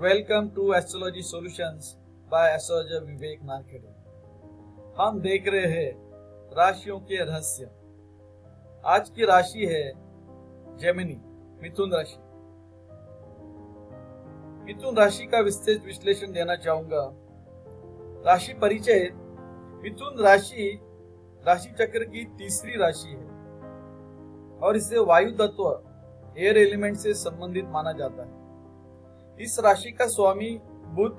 Welcome to astrology solutions by astrologer Vivek Narkhede. हम देख रहे हैं राशियों के रहस्य। आज की राशि है जेमिनी, मिथुन राशि। मिथुन राशि का विस्तृत विश्लेषण देना चाहूंगा। राशि परिचय। मिथुन राशि राशि चक्र की तीसरी राशि है और इसे वायु तत्व एयर एलिमेंट से संबंधित माना जाता है। इस राशि का स्वामी बुध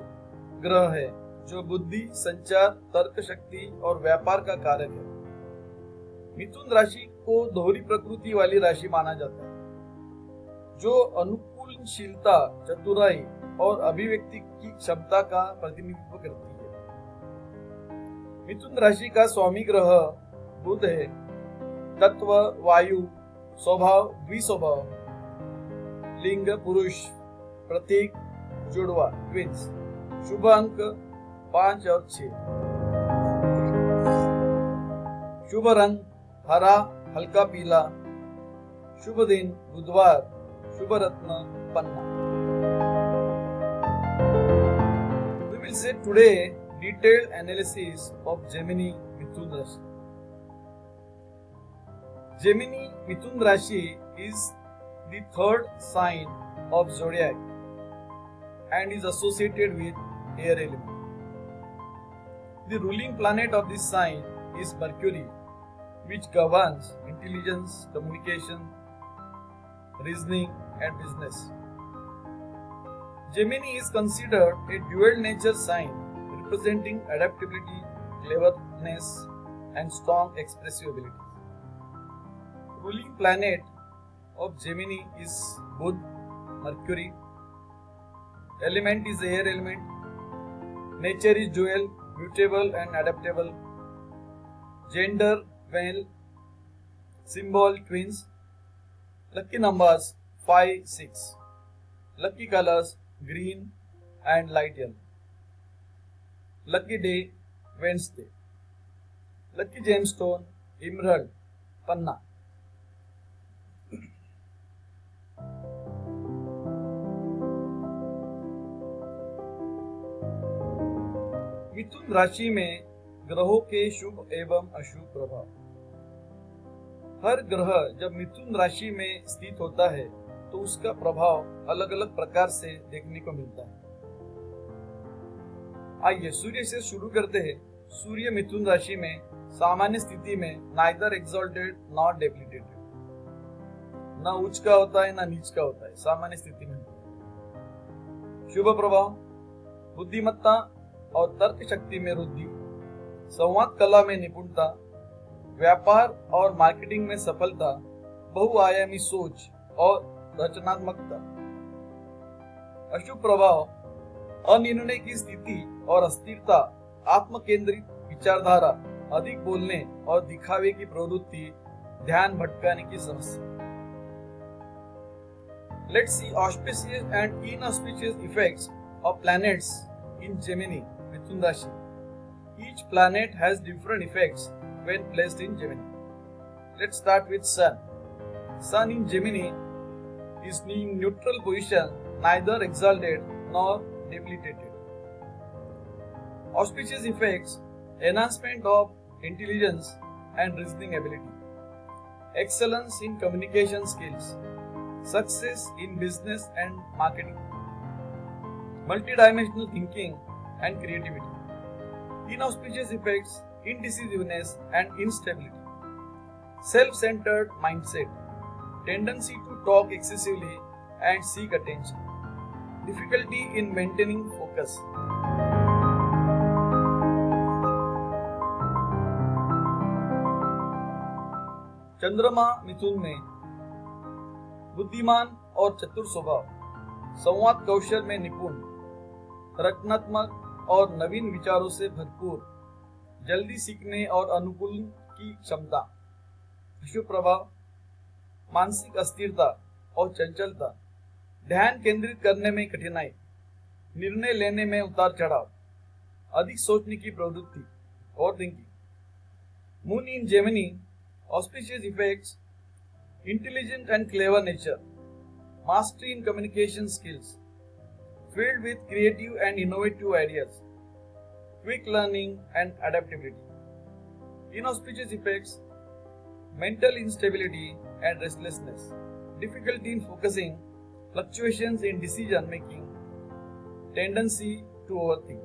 ग्रह है जो बुद्धि, संचार, तर्क शक्ति और व्यापार का कारक है। मिथुन राशि को दोहरी प्रकृति वाली राशि माना जाता है जो अनुकूलशीलता, चतुराई और अभिव्यक्ति की क्षमता का प्रतिनिधित्व करती है। मिथुन राशि का स्वामी ग्रह बुध है। तत्व वायु, स्वभाव द्विस्वभाव, लिंग पुरुष, प्रतीक जुड़वा ट्विंस, शुभ अंक 5 और 6, शुभ रंग हरा हल्का पीला, शुभ दिन बुधवार, शुभ रत्न पन्ना। We will say today detailed analysis of Gemini Mithun Rashi. Gemini Mithun Rashi is the third sign of zodiac and is associated with air element. The ruling planet of this sign is Mercury, which governs intelligence, communication, reasoning and business. Gemini is considered a dual nature sign representing adaptability, cleverness and strong expressive abilities. Ruling planet of Gemini is Buddha, Mercury. Element is air element. Nature is dual, mutable and adaptable. Gender male. Symbol twins. Lucky numbers 5, 6. Lucky colors green and light yellow. Lucky day Wednesday. Lucky gemstone emerald, panna. मिथुन राशि में ग्रहों के शुभ एवं अशुभ प्रभाव। हर ग्रह जब मिथुन राशि में स्थित होता है तो उसका प्रभाव अलग अलग प्रकार से देखने को मिलता है। आइए सूर्य से शुरू करते हैं। सूर्य मिथुन राशि में सामान्य स्थिति में नाइदर एक्सॉल्टेड नॉट डेप्लीटेड, न उच्च का होता है न नीच का होता है, सामान्य स्थिति में। शुभ प्रभाव बुद्धिमत्ता और तर्क शक्ति में वृद्धि, संवाद कला में निपुणता, व्यापार और मार्केटिंग में सफलता, बहुआयामी सोच और रचनात्मकता। अशुभ प्रभाव अनिर्णय की स्थिति और अस्थिरता, आत्म केंद्रित विचारधारा, अधिक बोलने और दिखावे की प्रवृत्ति, ध्यान भटकाने की समस्या। Let's see auspicious and inauspicious effects of planets in Gemini, Mithun Rashi. Each planet has different effects when placed in Gemini. Let's start with Sun. Sun in Gemini is in neutral position, neither exalted nor debilitated. Auspicious effects: enhancement of intelligence and reasoning ability, excellence in communication skills, success in business and marketing, multidimensional thinking and creativity. Inauspicious effects: indecisiveness and instability, self-centered mindset, tendency to talk excessively and seek attention, difficulty in maintaining focus. चंद्रमा मिथुन में बुद्धिमान और चतुर स्वभाव, संवाद कौशल में निपुण, रचनात्मक और नवीन विचारों से भरपूर, जल्दी सीखने और अनुकूल की क्षमता। अशुभ प्रभाव मानसिक अस्थिरता और चंचलता, ध्यान केंद्रित करने में कठिनाई, निर्णय लेने में उतार चढ़ाव, अधिक सोचने की प्रवृत्ति और thinking. Moon in Gemini, auspicious effects: intelligent and clever nature, mastery in communication skills, filled with creative and innovative ideas, quick learning and adaptability. Inauspicious effects, mental instability and restlessness, difficulty in focusing, fluctuations in decision making, tendency to overthink.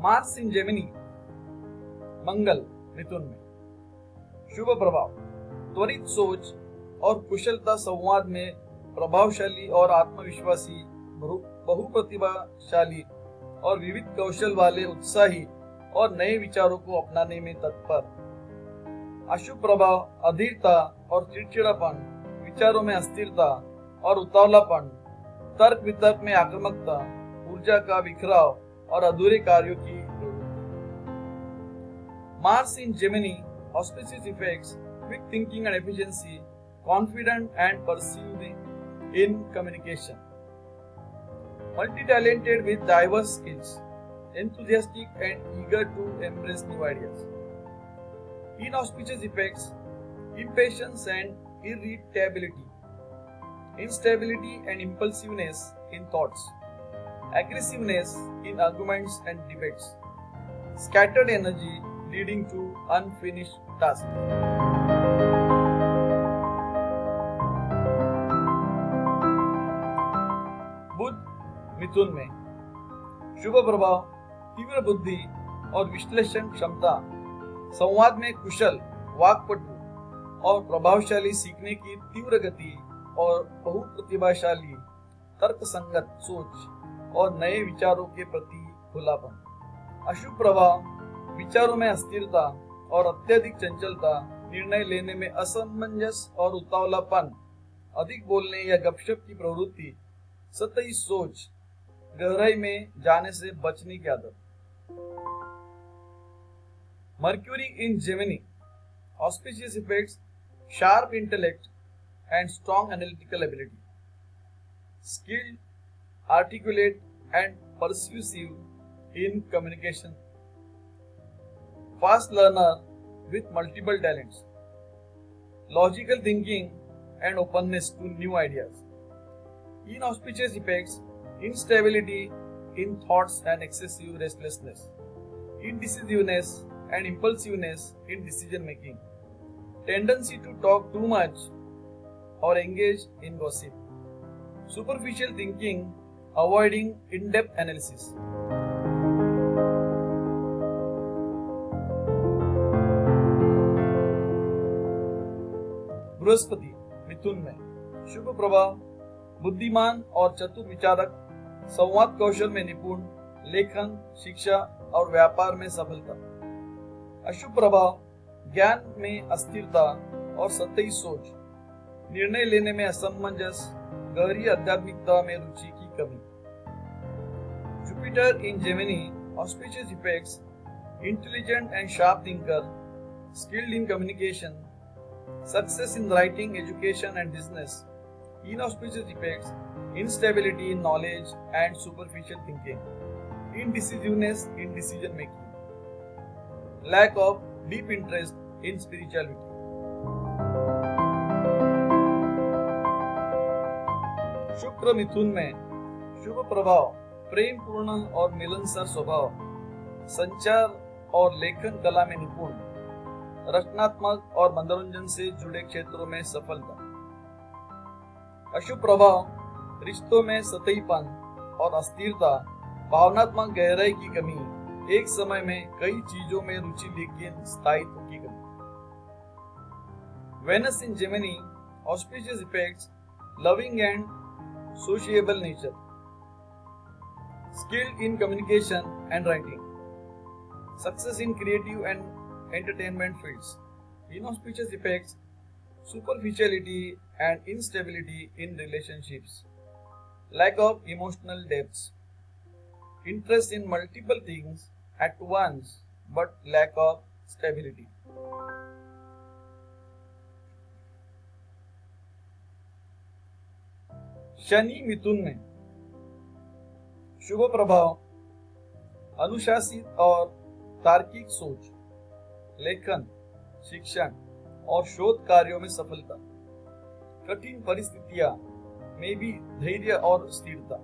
Mars in Gemini, Mangal Mithun में, शुभ प्रभाव, त्वरित सोच और कुशलता संवाद में प्रभावशाली और आत्मविश्वासी, बहुप्रतिभाशाली और विविध कौशल वाले, उत्साही और नए विचारों को अपनाने में तत्पर। अशुभ प्रभाव, अधीरता और चिड़चिड़ापन, विचारों में अस्थिरता और उतावलापन, तर्क वितर्क में आक्रामकता, ऊर्जा का बिखराव और अधूरे कार्यों की प्रवृत्ति। Mars in Gemini, auspicious effects, quick thinking and efficiency, confident and persuasive in communication, multi-talented with diverse skills, enthusiastic and eager to embrace new ideas. Inauspicious effects, impatience and irritability, instability and impulsiveness in thoughts, aggressiveness in arguments and debates, scattered energy leading to unfinished tasks. बुध मिथुन में, शुभ प्रभाव, तीव्र बुद्धि और विश्लेषण क्षमता, संवाद में कुशल, वाक्पटु और प्रभावशाली, सीखने की तीव्र गति और बहुप्रतिभाशाली, तर्कसंगत सोच और नए विचारों के प्रति खुलापन। अशुभ प्रभाव, विचारों में अस्थिरता और अत्यधिक चंचलता, निर्णय लेने में असमंजस और उतावलापन, अधिक बोलने या गपशप की प्रवृत्ति, सतही सोच, गहराई में जाने से बचने की आदत। Mercury in Gemini, auspicious effects, sharp intellect and strong analytical ability, skilled, articulate and persuasive in communication, fast learner with multiple talents, logical thinking and openness to new ideas. Inauspicious effects, instability in thoughts and excessive restlessness, indecisiveness and impulsiveness in decision making, tendency to talk too much or engage in gossip, superficial thinking, avoiding in-depth analysis. Brihaspati Mithun में, शुभ प्रभाव, बुद्धिमान और चतुर विचारक, संवाद कौशल में निपुण, लेखन, शिक्षा और व्यापार में सफलता। अशुभ प्रभाव, ज्ञान में अस्थिरता और सतही सोच, निर्णय लेने में असमंजस, गहरी आध्यात्मिकता में रुचि की कमी। Jupiter in Gemini, auspicious effects, intelligent and sharp thinker, skilled in communication, success in writing, education and business. Inauspicious effects, instability in knowledge and superficial thinking, indecisiveness in decision making, lack of deep interest in spirituality. शुक्र मिथुन में, शुभ प्रभाव, प्रेम पूर्ण और मिलनसार स्वभाव, संचार और लेखन कला में निपुण, रचनात्मक और मनोरंजन से जुड़े क्षेत्रों में सफलता। अशुभ प्रभाव, रिश्तों में सतहीपन और अस्थिरता, भावनात्मक गहराई की कमी, एक समय में कई चीजों में रुचि लेकिन स्थायित्व की कमी। Venus in Gemini, auspicious effects, loving and sociable nature, skilled in communication and writing, success in creative and entertainment fields. Inauspicious effects, superficiality and instability in relationships, lack of emotional depth, interest in multiple things at once but lack of stability. Shani Mithun में, शुभ प्रभाव, अनुशासित और तार्किक सोच, लेखन, शिक्षण और शोध कार्यों में सफलता, कठिन परिस्थितियां में भी धैर्य और स्थिरता,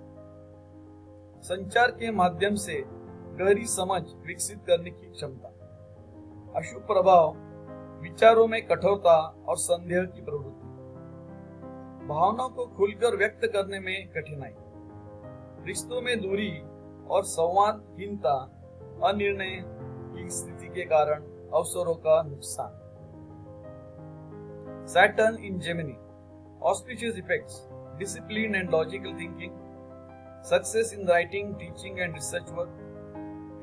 संचार के माध्यम से गहरी समझ विकसित करने की क्षमता, अशुभ प्रभाव, विचारों में कठोरता और संदेह की प्रवृत्ति, भावनाओं को खुलकर व्यक्त करने में कठिनाई, रिश्तों में दूरी और संवादहीनता, अनिर्णय की स्थिति के कारण अवसरों का नुकसान। Saturn in Gemini, auspicious effects, discipline and logical thinking, success in writing, teaching and research work,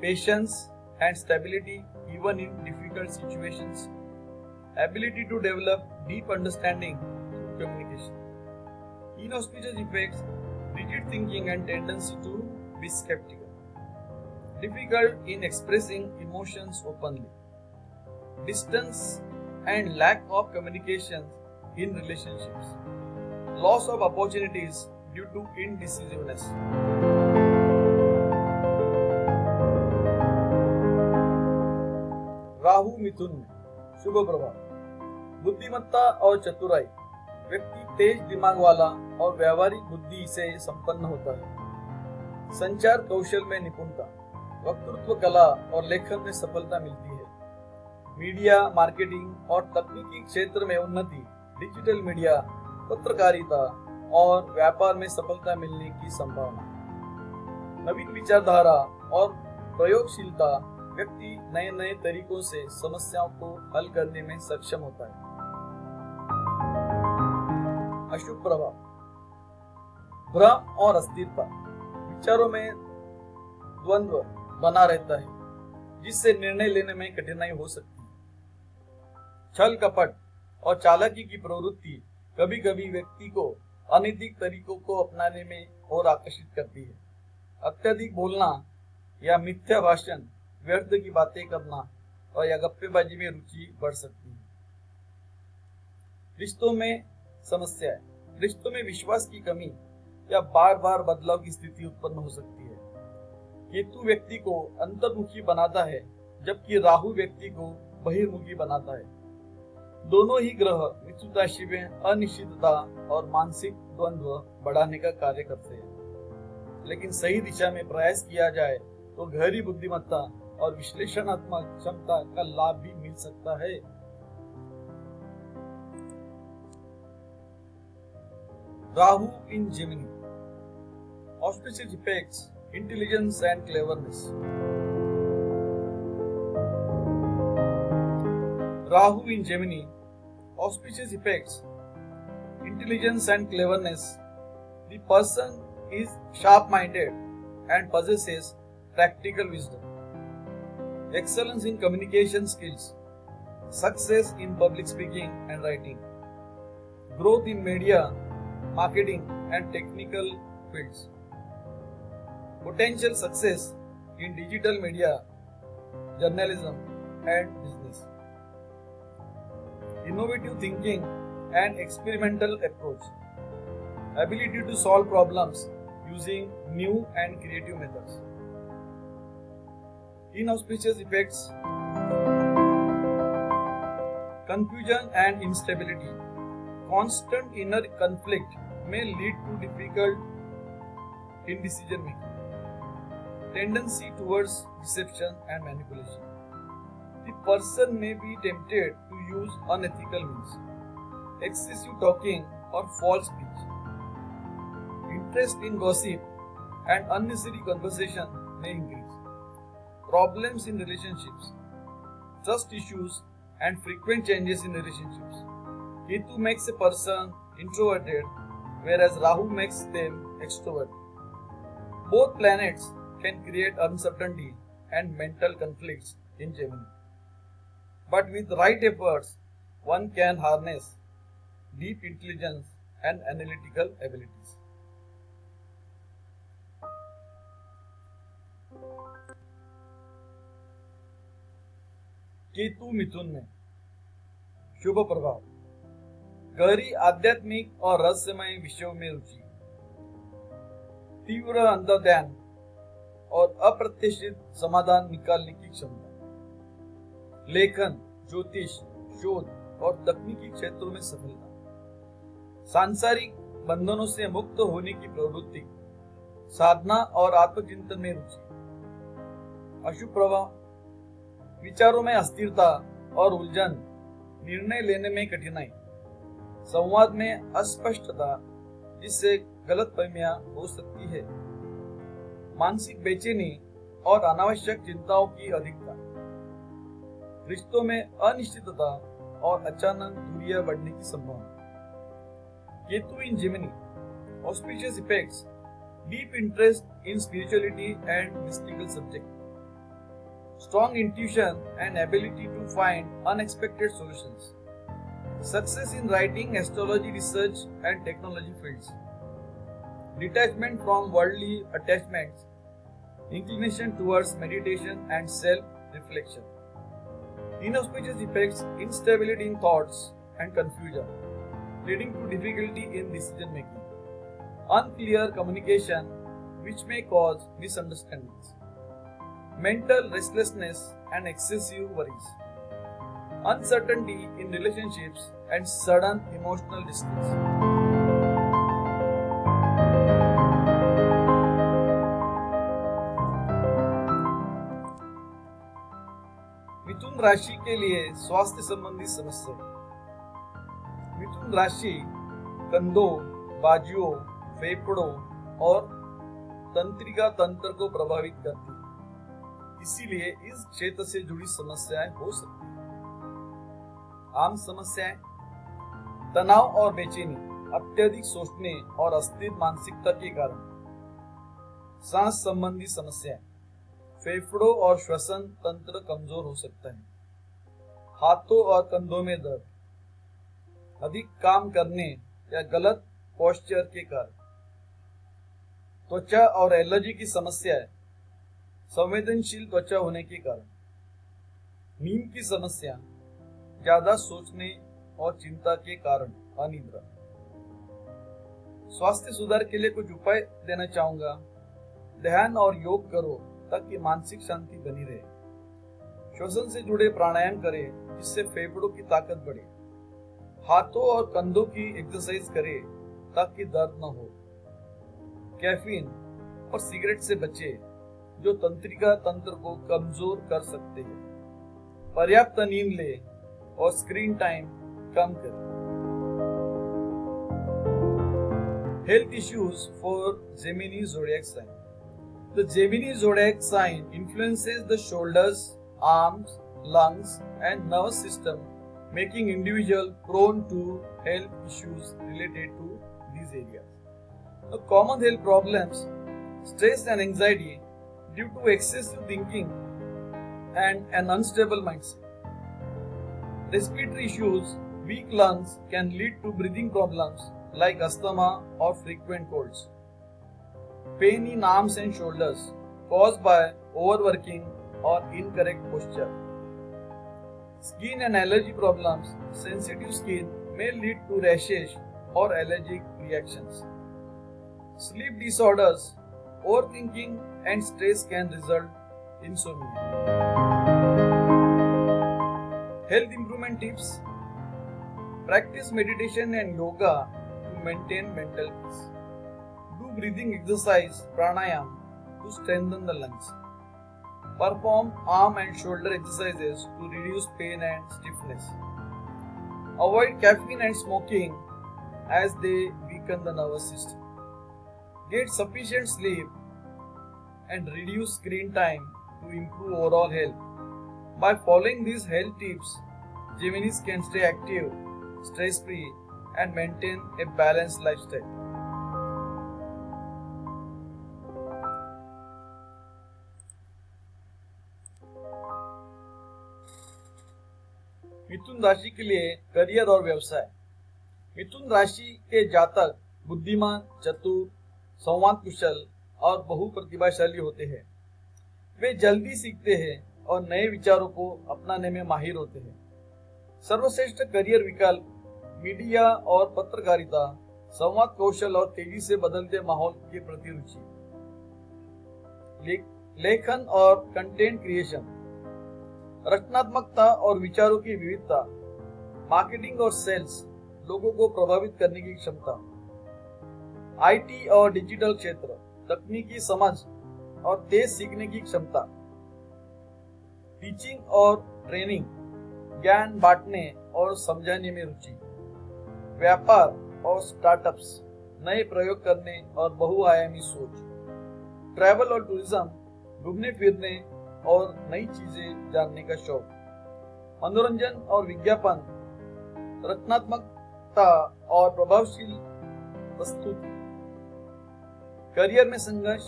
patience and stability even in difficult situations, ability to develop deep understanding through communication. Inauspicious effects, rigid thinking and tendency to be skeptical, difficult in expressing emotions openly, distance and lack of communication in relationships, loss of opportunities due to indecisiveness. Rahu मिथुन में, शुभ प्रभाव, बुद्धिमत्ता और चतुराई, व्यक्ति तेज दिमाग वाला और व्यावहारिक बुद्धि से संपन्न होता है। संचार कौशल में निपुणता, वक्तृत्व कला और लेखन में सफलता मिलती है। मीडिया, मार्केटिंग और तकनीकी क्षेत्र में उन्नति, डिजिटल मीडिया, पत्रकारिता और व्यापार में सफलता मिलने की संभावना। नवीन विचारधारा और प्रयोगशीलता, व्यक्ति नए नए तरीकों से समस्याओं को हल करने में सक्षम होता है। अशुभ प्रभाव, भ्रम और अस्थिरता, विचारों में द्वंद्व बना रहता है जिससे निर्णय लेने में कठिनाई हो सकती है। छल कपट और चालाकी की प्रवृत्ति कभी कभी व्यक्ति को अनैतिक तरीकों को अपनाने में और आकर्षित करती है। अत्यधिक बोलना या मिथ्या भाषण, व्यर्थ की बातें करना और या गप्पेबाजी में रुचि बढ़ सकती है। रिश्तों में समस्याएं, रिश्तों में विश्वास की कमी या बार बार बदलाव की स्थिति उत्पन्न हो सकती है। केतु व्यक्ति को अंतर्मुखी बनाता है जबकि राहु व्यक्ति को बहिर्मुखी बनाता है। दोनों ही ग्रह मिथुन राशि में अनिश्चितता और मानसिक द्वंद्व बढ़ाने का कार्य करते हैं, लेकिन सही दिशा में प्रयास किया जाए तो गहरी बुद्धिमत्ता और विश्लेषणात्मक क्षमता का लाभ भी मिल सकता है। राहु इन Gemini, auspicious effects, intelligence and cleverness. Rahu in Gemini, auspicious effects, intelligence and cleverness. The person is sharp-minded and possesses practical wisdom. Excellence in communication skills, success in public speaking and writing, growth in media, marketing and technical fields, potential success in digital media, journalism and business. Innovative thinking and experimental approach, ability to solve problems using new and creative methods. Inauspicious effects, confusion and instability, constant inner conflict may lead to difficult in decision making, tendency towards deception and manipulation. The person may be tempted to use unethical means, excessive talking or false speech. Interest in gossip and unnecessary conversation may increase. Problems in relationships, trust issues and frequent changes in relationships. Ketu makes a person introverted, whereas Rahu makes them extroverted. Both planets can create uncertainty and mental conflicts in Gemini. But with right efforts, one can harness deep intelligence and analytical abilities. Ketu Mithun में, शुभ प्रभाव, गहरी आध्यात्मिक और रहस्यमय विषयों में रुचि, तीव्र अंतर्ध्यान और अप्रत्याशित समाधान निकालने की क्षमता, लेखन, ज्योतिष, शोध और तकनीकी क्षेत्रों में सफलता, सांसारिक बंधनों से मुक्त होने की प्रवृत्ति, साधना और आत्मचिंतन में रुचि, अशुभ प्रभाव, विचारों में अस्थिरता और उलझन, निर्णय लेने में कठिनाई, संवाद में अस्पष्टता जिससे गलतफहमियां हो सकती है, मानसिक बेचैनी और अनावश्यक चिंताओं की अधिकता, रिश्तों में अनिश्चितता और अचानक दूरियां बढ़ने की संभावना। केतु इन Gemini, auspicious effects, deep interest in spirituality and mystical subjects, strong intuition and ability to find unexpected solutions, success in writing, astrology research and technology fields, detachment from worldly attachments, inclination towards meditation and self-reflection. Inauspicious effects, instability in thoughts and confusion, leading to difficulty in decision making, unclear communication which may cause misunderstandings, mental restlessness and excessive worries, uncertainty in relationships and sudden emotional distress. मिथुन राशि के लिए स्वास्थ्य संबंधी समस्या। मिथुन राशि कंधों, बाजुओं, फेफड़ों और तंत्रिका तंत्र को प्रभावित करती है, इसीलिए इस क्षेत्र से जुड़ी समस्याएं हो सकती हैं। आम समस्याएं: तनाव और बेचैनी, अत्यधिक सोचने और अस्थिर मानसिकता के कारण, सांस संबंधी समस्याएं, फेफड़ों और श्वसन तंत्र कमजोर हो सकता है, हाथों और कंधों में दर्द, अधिक काम करने या गलत पोस्चर के कारण, त्वचा और एलर्जी की समस्याएं, संवेदनशील त्वचा होने के कारण, नींद की समस्या, ज्यादा सोचने और चिंता के कारण अनिद्रा। स्वास्थ्य सुधार के लिए कुछ उपाय देना चाहूंगा। ध्यान और योग करो ताकि मानसिक शांति बनी रहे। श्वसन से जुड़े प्राणायाम करें जिससे फेफड़ों की ताकत बढ़े। हाथों और कंधों की एक्सरसाइज करें ताकि दर्द न हो। कैफीन और सिगरेट से बचें जो तंत्रिका तंत्र को कमजोर कर सकते हैं। पर्याप्त नींद लें और स्क्रीन टाइम कम करें। Health issues for Gemini zodiac sign. The Gemini zodiac sign influences the shoulders, arms, lungs, and nervous system, making individual prone to health issues related to these areas. The common health problems, stress and anxiety due to excessive thinking and an unstable mindset. Respiratory issues, weak lungs can lead to breathing problems like asthma or frequent colds. Pain in arms and shoulders caused by overworking or incorrect posture. Skin and allergy problems, sensitive skin may lead to rashes or allergic reactions. Sleep disorders, overthinking and stress can result in insomnia. Health improvement tips: practice meditation and yoga to maintain mental peace. Do breathing exercise, pranayam, to strengthen the lungs. Perform arm and shoulder exercises to reduce pain and stiffness. Avoid caffeine and smoking as they weaken the nervous system. Get sufficient sleep and reduce screen time to improve overall health. By following these health tips, Geminis can stay active, stress-free, and maintain a balanced lifestyle. मिथुन राशि के लिए career और व्यवसाय। मिथुन राशि के जातक बुद्धिमान, चतुर, संवाद कुशल और बहुप्रतिभाशाली होते हैं। वे जल्दी सीखते हैं और नए विचारों को अपनाने में माहिर होते हैं। सर्वश्रेष्ठ करियर विकल्प मीडिया और पत्रकारिता, संवाद कौशल और तेजी से बदलते माहौल के प्रति रुचि, लेखन और कंटेंट क्रिएशन, रचनात्मकता और विचारों की विविधता, मार्केटिंग और सेल्स, लोगों को प्रभावित करने की क्षमता। आईटी और डिजिटल क्षेत्र, तकनीकी समझ और तेज सीखने की क्षमता। टीचिंग और ट्रेनिंग, ज्ञान बांटने और समझाने में रुचि। व्यापार और स्टार्टअप्स, नए प्रयोग करने और बहुआयामी सोच। ट्रैवल और टूरिज्म, घूमने फिरने और नई चीजें जानने का शौक। मनोरंजन और विज्ञापन, रचनात्मकता और प्रभावशील प्रस्तुति। करियर में संघर्ष,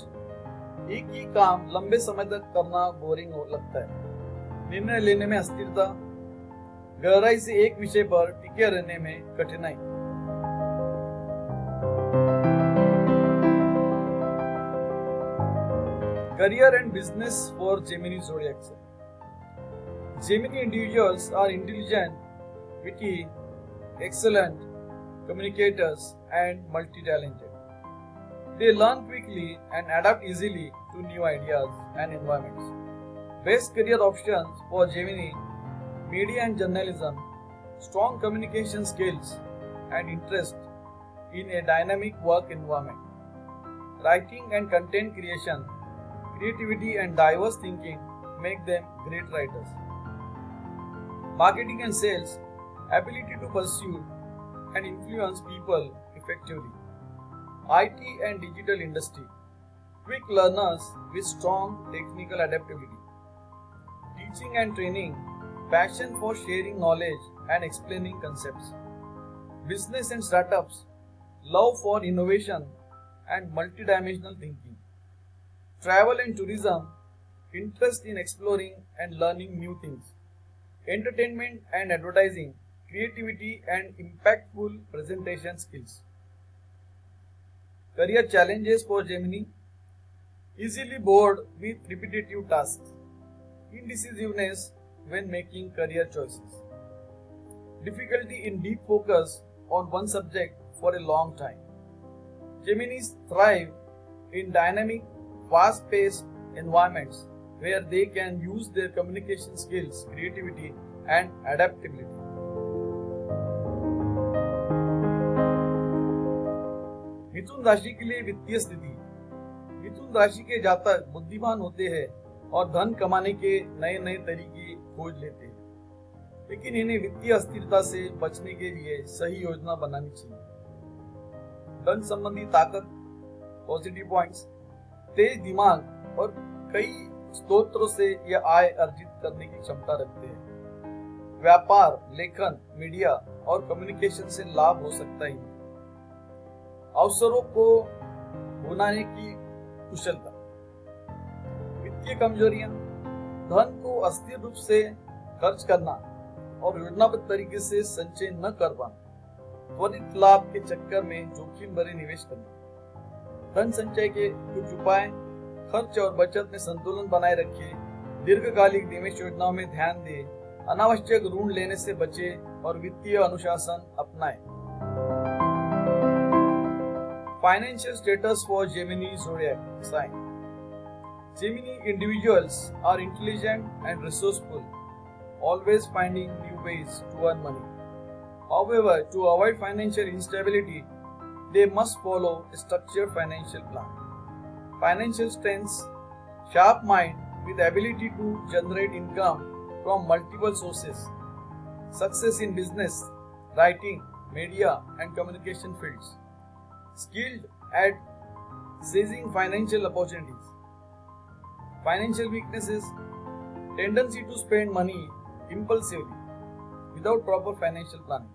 एक ही काम लंबे समय तक करना बोरिंग हो लगता है। निर्णय लेने में अस्थिरता, गहराई से एक विषय पर टिके रहने में कठिनाई। Career and business for Gemini zodiac sign. Gemini individuals are intelligent, witty, excellent communicators, and multi-talented. They learn quickly and adapt easily to new ideas and environments. Best career options for Gemini: media and journalism, strong communication skills, and interest in a dynamic work environment. Writing and content creation, creativity and diverse thinking make them great writers. Marketing and sales, ability to pursue and influence people effectively. IT and digital industry, quick learners with strong technical adaptability. Teaching and training, passion for sharing knowledge and explaining concepts. Business and startups, love for innovation and multidimensional thinking. Travel and tourism, interest in exploring and learning new things. Entertainment and advertising, creativity and impactful presentation skills. Career challenges for Gemini: easily bored with repetitive tasks. Indecisiveness when making career choices. Difficulty in deep focus on one subject for a long time. Geminis thrive in dynamic, fast-paced environments where they can use their communication skills, creativity, and adaptability. मिथुन राशि के लिए वित्तीय स्थिति। मिथुन राशि के जातक बुद्धिमान होते हैं और धन कमाने के नए नए तरीके खोज लेते हैं, लेकिन इन्हें वित्तीय अस्थिरता से बचने के लिए सही योजना बनानी चाहिए। धन संबंधी ताकत, पॉजिटिव पॉइंट्स, तेज दिमाग और कई स्रोतों से यह आय अर्जित करने की क्षमता रखते हैं। व्यापार, लेखन, मीडिया और कम्युनिकेशन से लाभ हो सकता है। अवसरों को भुनाने की कुशलता। वित्तीय कमजोरियां, धन को अस्थिर रूप से खर्च करना और योजनाबद्ध तरीके से संचय न कर पाना, त्वरित लाभ के चक्कर में जोखिम भरे निवेश करना। धन संचय के कुछ उपाय: खर्च और बचत में संतुलन बनाए रखें, दीर्घकालिक निवेश योजनाओं में ध्यान दें, अनावश्यक ऋण लेने से बचें और वित्तीय अनुशासन अपनाएं। Financial status for Gemini zodiac sign. Gemini individuals are intelligent and resourceful, always finding new ways to earn money. However, to avoid financial instability, they must follow a structured financial plan. Financial strengths: sharp mind with ability to generate income from multiple sources. Success in business, writing, media, and communication fields. Skilled at seizing financial opportunities. Financial weaknesses: tendency to spend money impulsively without proper financial planning.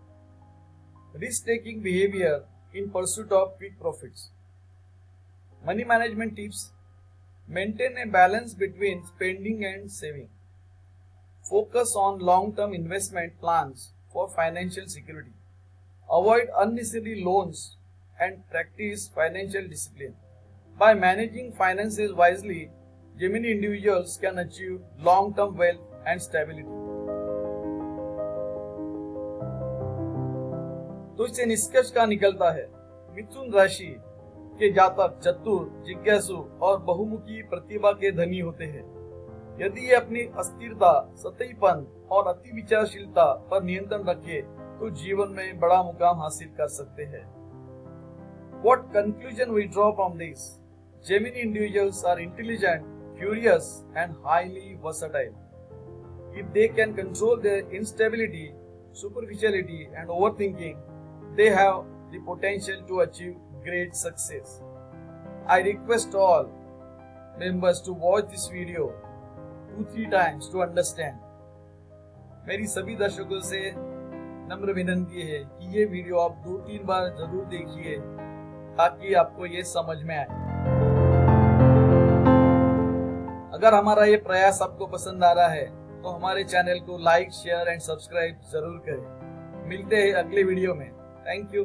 Risk-taking behavior in pursuit of quick profits. Money management tips: maintain a balance between spending and saving. Focus on long-term investment plans for financial security. Avoid unnecessary loans and practice financial discipline. By managing finances wisely, Gemini individuals can achieve long-term wealth and stability. तो इससे निष्कर्ष का निकलता है, मिथुन राशि के जातक चतुर, जिज्ञासु और बहुमुखी प्रतिभा के धनी होते हैं। यदि ये अपनी अस्थिरता, सतहीपन और अति विचारशीलता पर नियंत्रण रखे तो जीवन में बड़ा मुकाम हासिल कर सकते हैं। What conclusion we draw from this? Gemini individuals are intelligent, curious, and highly versatile. If they can control their instability, superficiality, and overthinking, they have the potential to achieve great success. I request all members to watch this video 2-3 times to understand. मेरी सभी दर्शकों से नम्र विनंती है कि ये video आप 2-3 बार जरूर देखिए ताकि आपको ये समझ में आए। अगर हमारा ये प्रयास आपको पसंद आ रहा है तो हमारे चैनल को लाइक, शेयर एंड सब्सक्राइब जरूर करें। मिलते हैं अगले वीडियो में। Thank you.